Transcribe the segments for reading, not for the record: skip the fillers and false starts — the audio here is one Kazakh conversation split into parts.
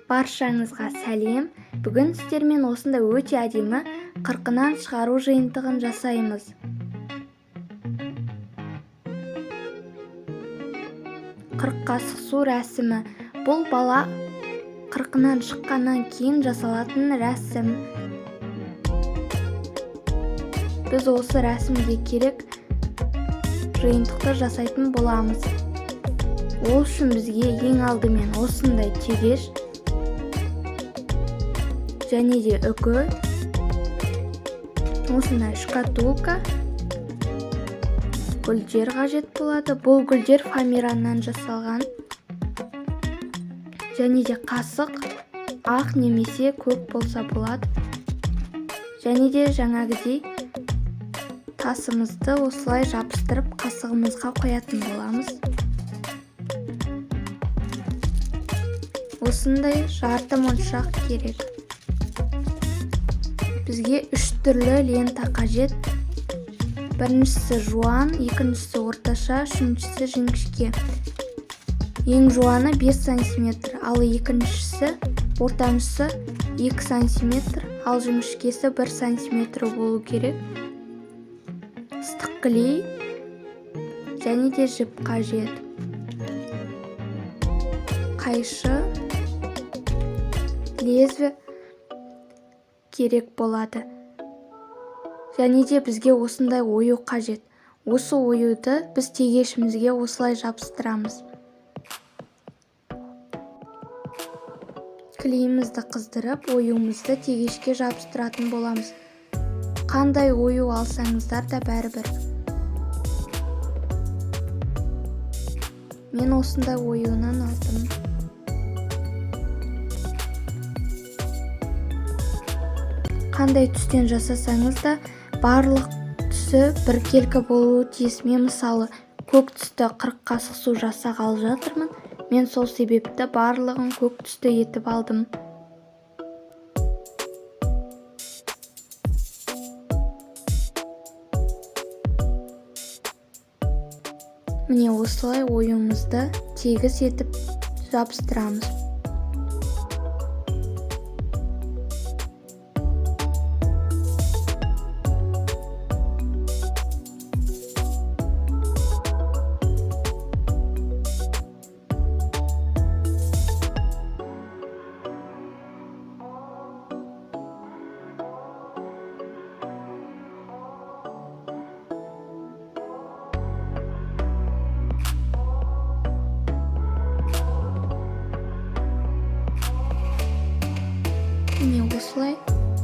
Баршаңызға сәлем. Бүгін сіздермен осында өте әдемі қырқынан шығару жиынтығын жасаймыз. Қырық қасық су рәсімі. Бұл бала қырқынан шыққаннан кейін жасалатын рәсім. Біз осы рәсімге керек жиынтықты жасайтын боламыз. Ол үшін бізге ең алдымен осындай тегеш және де үкі, осындай шкатулка, гүлдер қажет болады. Бұл гүлдер фоамираннан жасалған. Және де қасық, ақ немесе көк болса болады. Және де жаңағыдей тасымызды осылай жабыстырып қасығымызға қоятын боламыз. Осындай жарты моншақ керек. Бізге 3 түрлі лента қажет. Біріншісі Жуан, екіншісі Орташа, үшіншісі Жіңішке. Ең жуаны 5 см, ал екіншісі, ортаншысы 2 см, ал Жіңішкесі 1 см болу керек. Ыстық клей және де жіп қажет. Қайшы, лезвие керек болады. Және де бізге осындай ою қажет. Осы оюды біз тегешімізге осылай жабыстырамыз. Клейімізді қыздырып, оюмызды тегешке жабыстыратын боламыз. Қандай ою алсаңыздар да бәрібір. Мен осындай оюынан алдым. Қандай түстен жасасаңыз да барлық түсі біркелкі болуы тиіс. Мен мысалы көк түсті 40 қасық су жасағалы жатырмын. Мен сол себепті барлығын көк түсті етіп алдым. Міне осылай оюмызды тегіс етіп жабыстырамыз. Міне осылай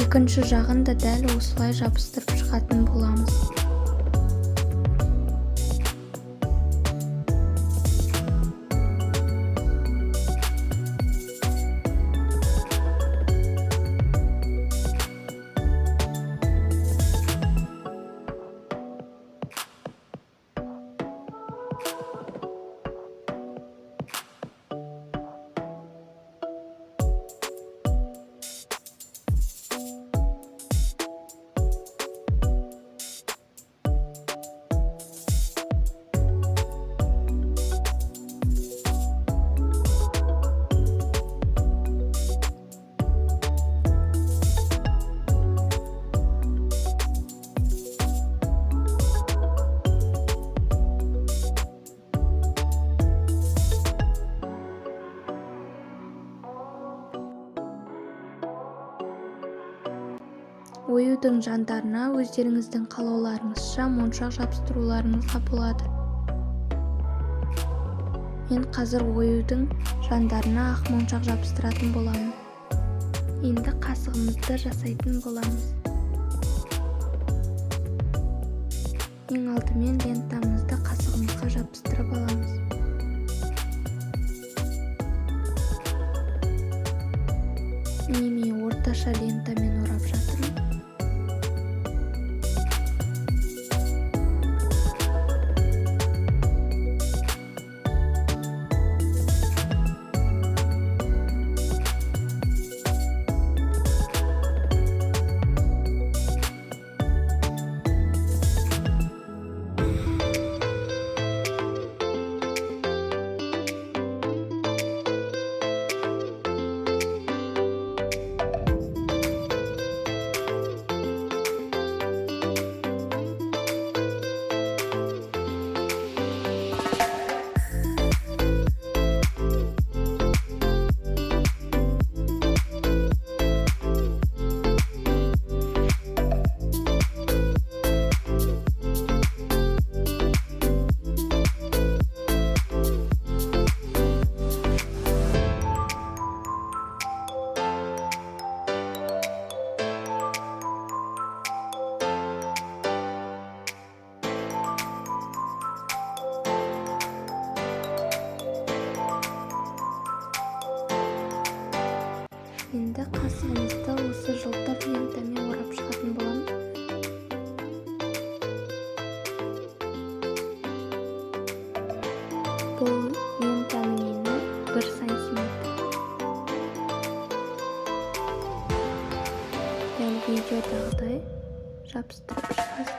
екінші жағын да дәл осылай жабыстырып шығатын боламыз. Оюдың жандарына өздеріңіздің қалауларыңызша моншақ жабыстыруларыңызға болады. Мен қазір оюдың жандарына ақ моншақ жабыстыратын боламын. Енді қасығымызды жасайтын боламыз. Ең алдымен лентамызды қасығымызға жабыстырып аламыз. Мен орташа лентамен орап жатырмын. Енді қасығымызды осы жылтыр лентамен орап шығатын боламыз. Бұл лентаның ені 1 сантиметр. Дәл видеодағыдай жабыстырып шығасыздар.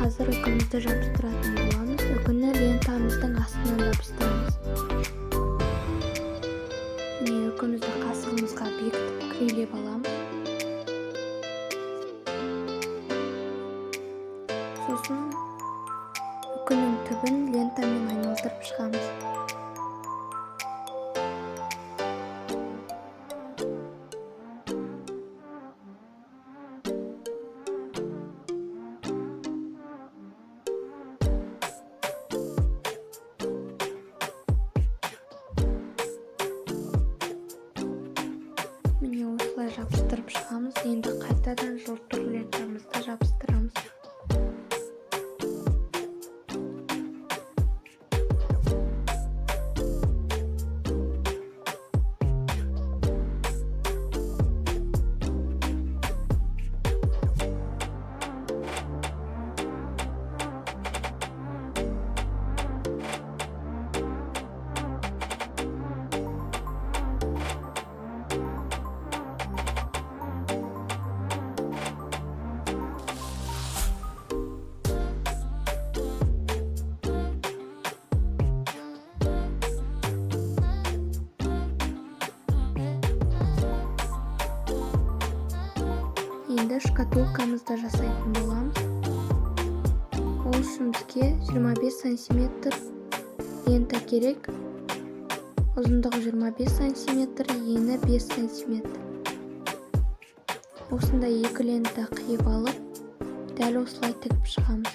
Қазір үкімізді жабыстыратын боламыз. Үкіні лентамыздың астынан жабыстырамыз. Үкімізді қасығымызға бекітіп крилеп аламыз. Сосын үкінің түбін лентамен айналдырып шығамыз. Осылай жабыстырып шығамыз. Енді қайтадан жылтыр лентамызды жабыстырамыз. Енді шкатулкамызды жасайтын боламыз. Ол үшін бізге 25 сантиметр лента керек. Ұзындығы 25 сантиметр, ені 5 сантиметр. Осында 2 лента қиып алып, дәл осылай тігіп шығамыз.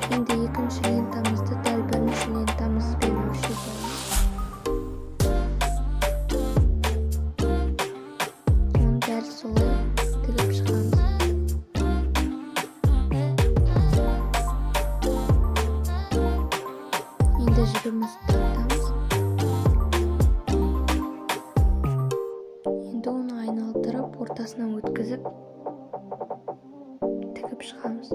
Енді екінші лентамызды дәл бірінші лентамызбен өлшеп аламыз. Оны дәл солай тігіп шығамыз. Енді жібімізді тартамыз. Енді оны айналдырып, ортасынан өткізіп тігіп шығамыз.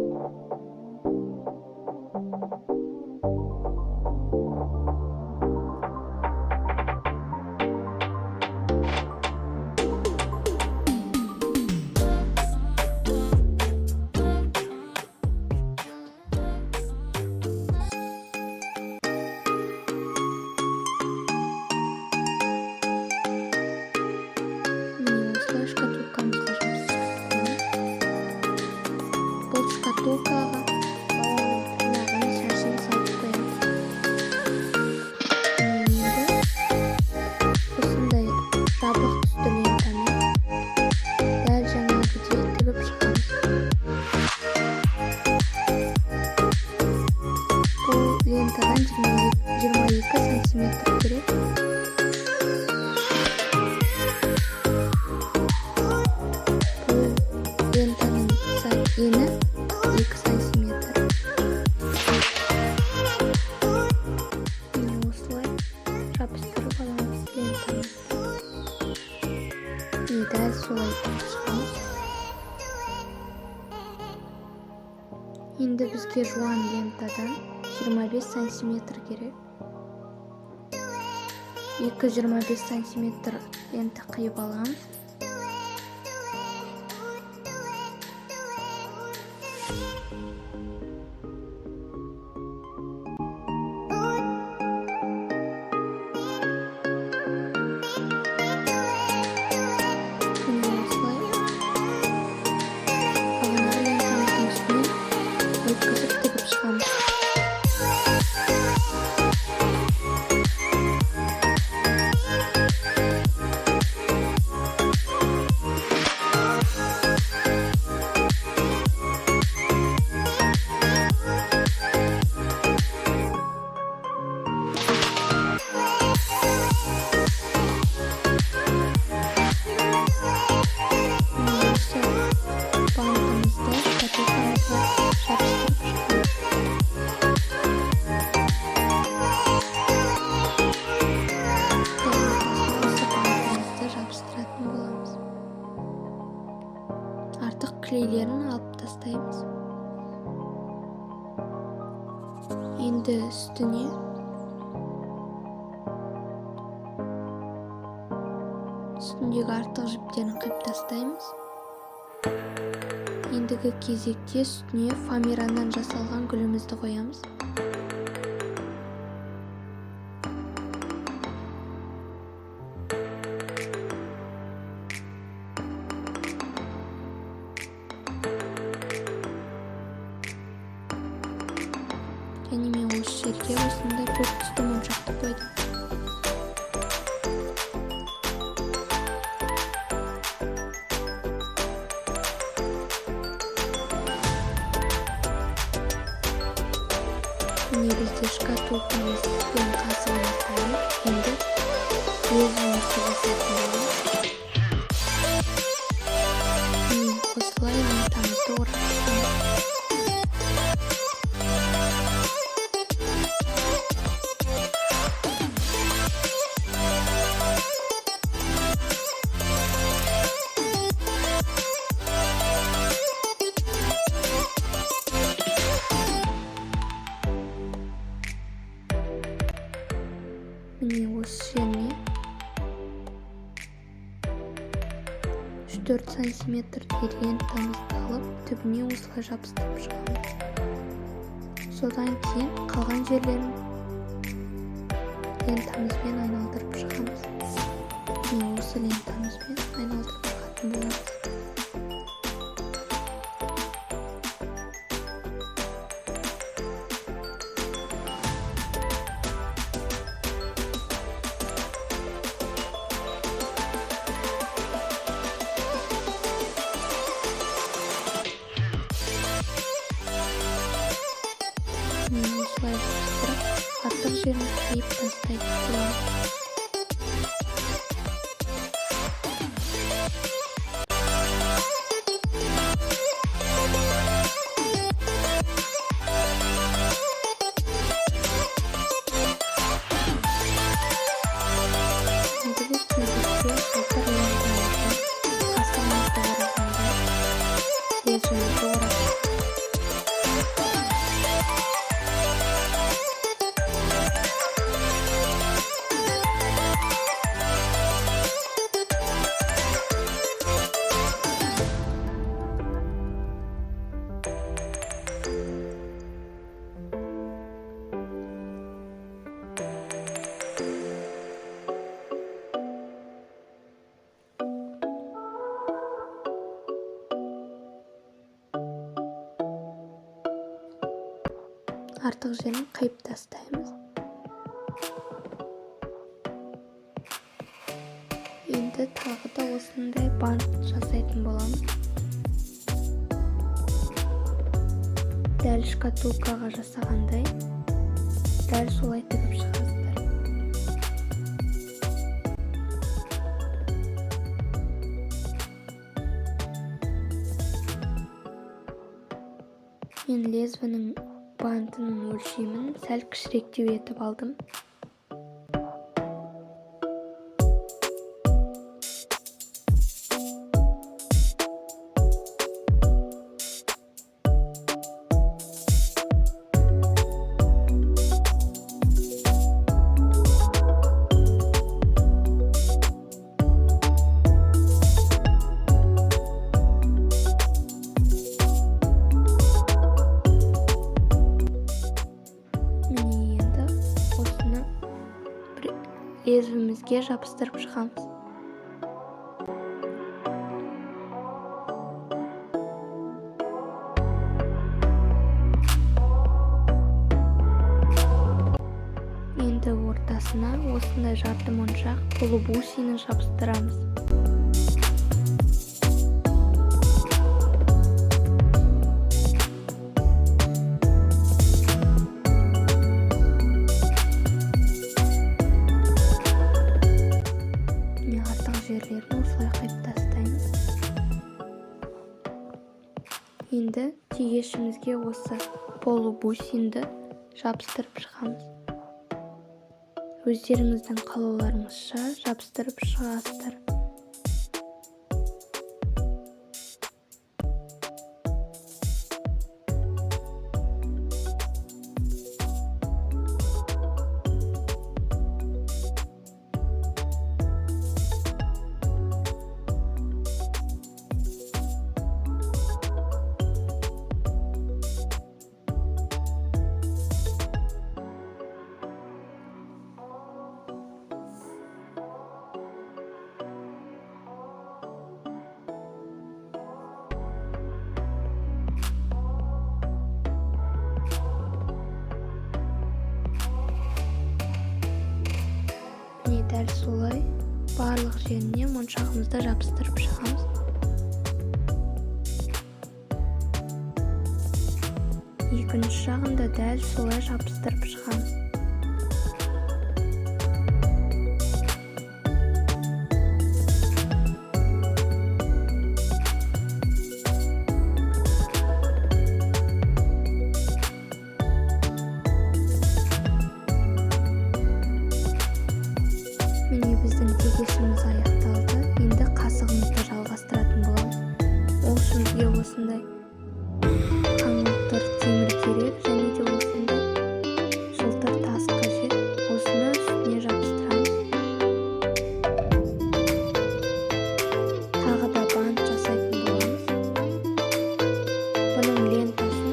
Бұл шкатулкаға баланың шашын салып қоямыз. Енді осындай жабық түсті лентамен дәл жаңағыдей тігіп шығамыз. Бұл лентадан 22 сантиметр керек. Лентаның ені 2 сантиметр. Осылай жабыстырып аламыз лентаны. Дәл солай шығамыз. Енді бізге жуан лентадан 25 сантиметр керек. 2-25 сантиметр лента қиып аламыз. клейлерін алып тастаймыз. Енді үстіне үстіндегі артық жіптерін қиып тастаймыз. Ендігі кезекте үстіне фоамираннан жасалған гүлімізді қоямыз. Және мен осы жерге осындай көк түсті моншақты қойдым. Негізде шкатулкамыз бен қасығымыз дайын. Енді лезвиемізді жасайтын боламыз. Осылай лентамызды орнатамыз. Міне осы жеріне 3-4 сантиметрдей лентамызды алып, түбіне осылай жабыстырып шығамыз. Содан кейін қалған жерлерін лентамызбен айналдырып шығамыз. Міне осы лентамызбен айналдырып шығатын боламыз. Осылай жабыстырып, артық жерін қиып тастайтын боламыз. Ендігі кезекте заттар лентамызды қасығымызды орағанда лезвиемізді орап артық жерін қиып тастаймыз. Енді тағы да осындай бант жасайтын боламыз. Дәл шкатулкаға жасағандай, дәл солай тігіп шығасыздар. Мен лезвінің бантының өлшемін сәл кішіректеу етіп алдым. лезвімізге жабыстырып шығамыз. Енді ортасына осындай жарты моншақ полубусины жабыстырамыз. Артық жерлерін осылай қайып тастаймыз. Енді тегешімізге осы полубусинді жабыстырып шығамыз. Өздеріңіздің қалауларыңызша жабыстырып шығасыздар. Дәл солай барлық жеріне моншағымызды жабыстырып шығамыз. Екінші жағында дәл солай жабыстырып шығамыз. Біздің тегешіміз аяқталды. Енді қасығымызды жалғастыратын боламыз. Ол үшін бізге осындай қаңылтыр темір керек, және де осындай жылтыр тас қажет. Осыны үстіне жабыстырамыз. Тағы да бант жасайтын боламыз. Бұның лентасын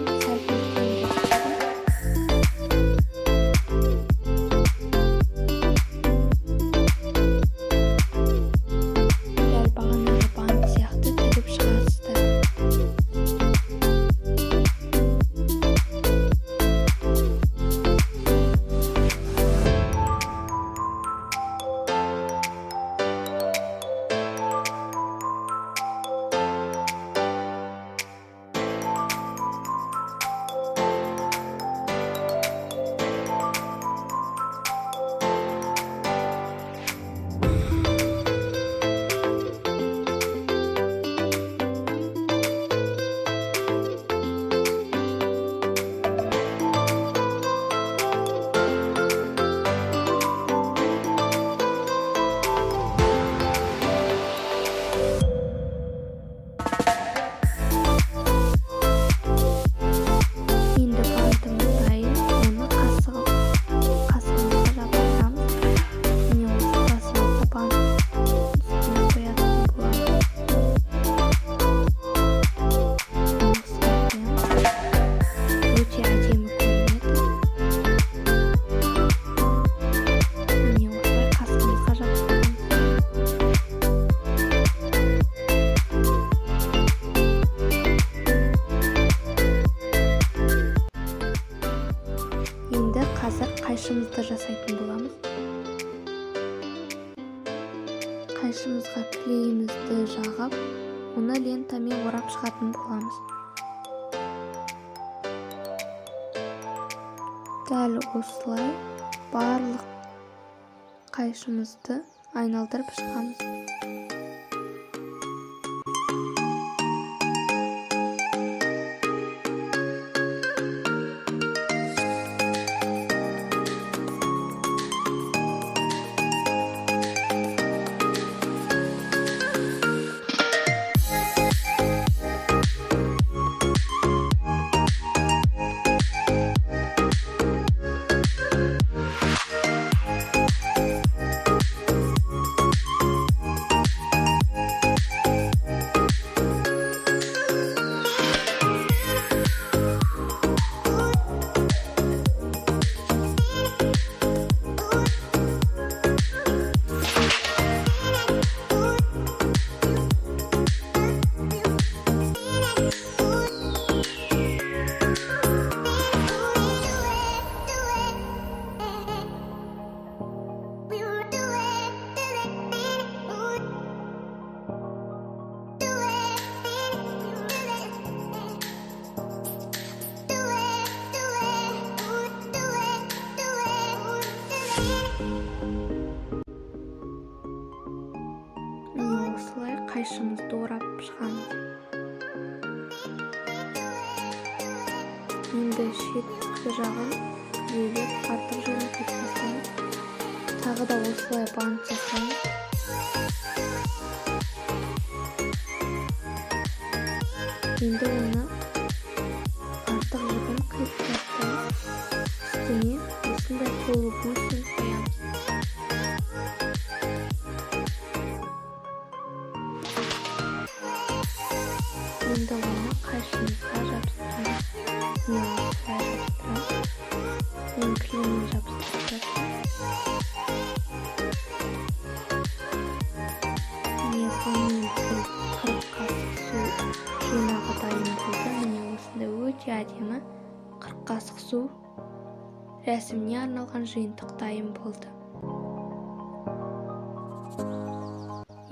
сәл қайшымызды жасайтын боламыз. Қайшымызға клейімізді жағып, оны лентамен орап шығатын боламыз. Дәл осылай барлық қайшымызды айналдырып шығамыз. Енді шеткі жағын күрелеп артық жерін қиып тастаймыз. Тағы да осылай бант жасаймыз. Енді оны артық жерін қиып тастаймыз. Үстіне осындай полубусын қоямыз. Енді оны қайшымызға жабыстырамыз. Мен осылай жабыстырамын. Мен кілеммен жабыстырып жатырмын. Міне сонымен біздің 40 қасық су жинағы дайын болды. Міне осындай өте әдемі 40 қасық су рәсіміне арналған жиынтық дайын болды.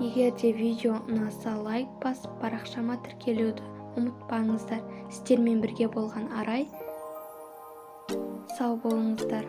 Егерде видео ұнаса лайк басып, парақшама тіркелуді ұмытпаңыздар. Сіздермен бірге болған Арай. Сау болыңыздар.